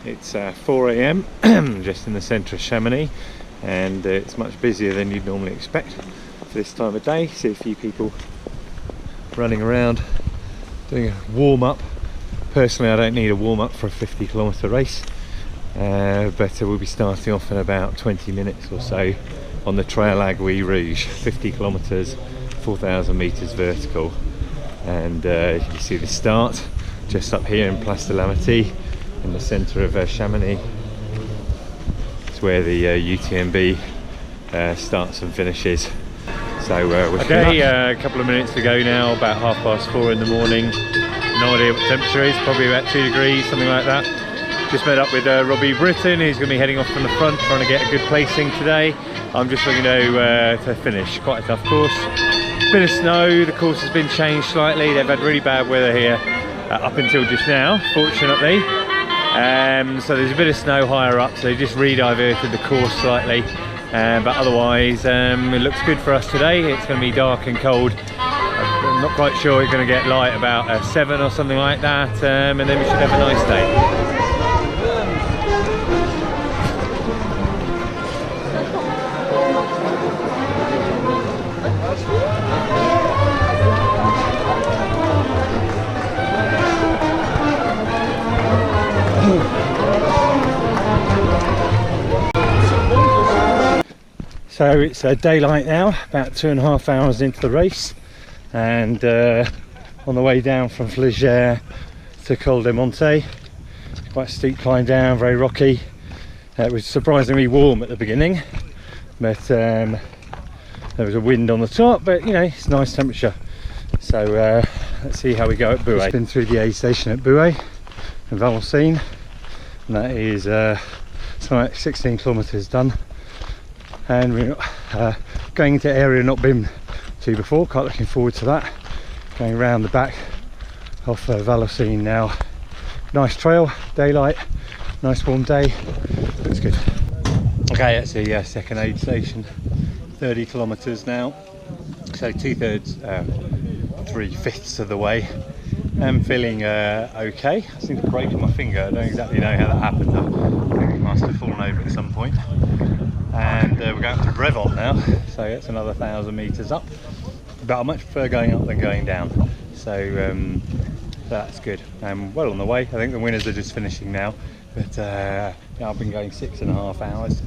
It's 4 AM just in the centre of Chamonix, and it's much busier than you'd normally expect for this time of day. See a few people running around doing a warm-up. Personally, I don't need a warm-up for a 50-kilometre race, but we'll be starting off in about 20 minutes or so on the Trail Aiguilles Rouges, 50 kilometres, 4,000 metres vertical. And you see the start just up here in Place de l'Amitié in the centre of Chamonix. It's where the UTMB starts and finishes. So we're okay. A couple of minutes to go now, about 4:30 in the morning. No idea what the temperature is, probably about 2 degrees, something like that. Just met up with Robbie Britton, who's going to be heading off from the front, trying to get a good placing today. I'm just looking to finish. Quite a tough course. Bit of snow, the course has been changed slightly. They've had really bad weather here up until just now, fortunately. So there's a bit of snow higher up, so they just re-diverted the course slightly. But otherwise, it looks good for us today. It's going to be dark and cold. I'm not quite sure it's going to get light about 7 or something like that, and then we should have a nice day. So it's daylight now, about 2.5 hours into the race, and on the way down from Flégère to Col de Monte. Quite a steep climb down, very rocky. It was surprisingly warm at the beginning, but there was a wind on the top, but you know, it's nice temperature. So let's see how we go at Bouet. Just been through the aid station at Bouet in Valenciennes, and that is something like 16 kilometres done. And we're going into an area not been to before. Quite looking forward to that. Going around the back of Valenciennes now. Nice trail, daylight, nice warm day. Looks good. Okay, that's the second aid station. 30 kilometres now. So 2/3, 3/5 of the way. I'm feeling okay. I seem to break my finger. I don't exactly know how that happened. I think it must have fallen over at some point. And we're going up to Brevant now, so that's another 1,000 metres up. But I much prefer going up than going down, so that's good. Well on the way. I think the winners are just finishing now, but yeah, I've been going 6.5 hours.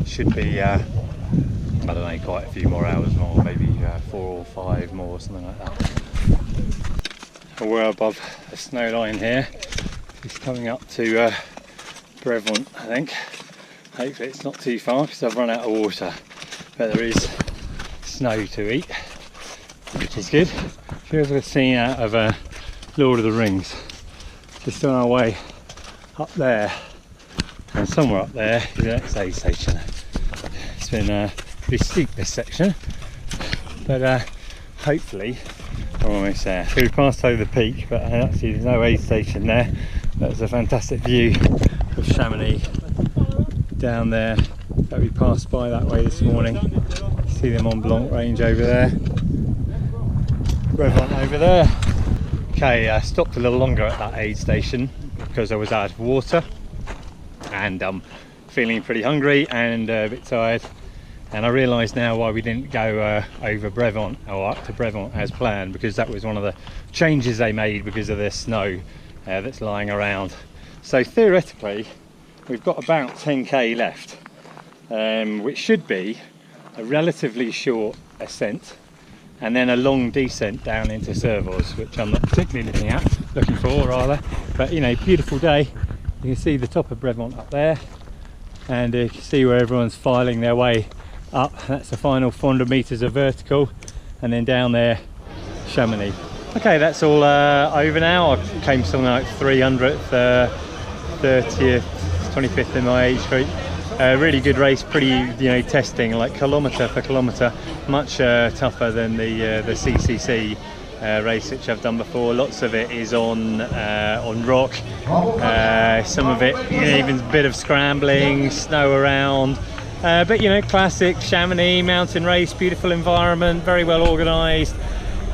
Should be I don't know, quite a few more hours more, maybe 4 or 5 more, something like that. We're above the snow line here. It's coming up to Brevant, I think. Hopefully it's not too far because I've run out of water, but there is snow to eat, which is good. Feels like a scene out of Lord of the Rings. Just on our way up there, and somewhere up there is the next aid station. It's been pretty steep, this section, but hopefully I'm almost there. So we passed over the peak, but actually there's no aid station there. That's a fantastic view of Chamonix down there that we passed by that way this morning. See the Mont Blanc range over there, Brevant over there. Okay, I stopped a little longer at that aid station because I was out of water, and I'm feeling pretty hungry and a bit tired, and I realise now why we didn't go over Brevant or up to Brevant as planned, because that was one of the changes they made because of the snow that's lying around. So theoretically we've got about 10k left, which should be a relatively short ascent and then a long descent down into Servoz, which I'm not particularly looking for rather. But you know, beautiful day. You can see the top of Brevant up there, and you can see where everyone's filing their way up. That's the final 400 metres of vertical, and then down there Chamonix. Okay, that's all over now. I came something like 300th, 30th, 25th in my age group. Really good race, pretty testing, like kilometre for kilometre, much tougher than the CCC race which I've done before. Lots of it is on rock, some of it even a bit of scrambling, snow around, but classic Chamonix mountain race, beautiful environment, very well organised,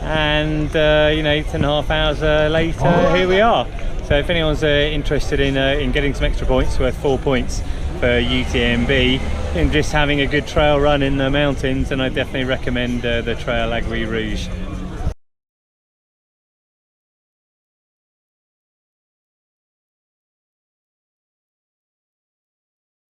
and 10.5 hours later here we are. So if anyone's interested in getting some extra points, worth 4 points for UTMB, and just having a good trail run in the mountains, then I definitely recommend the Trail Aiguilles Rouges.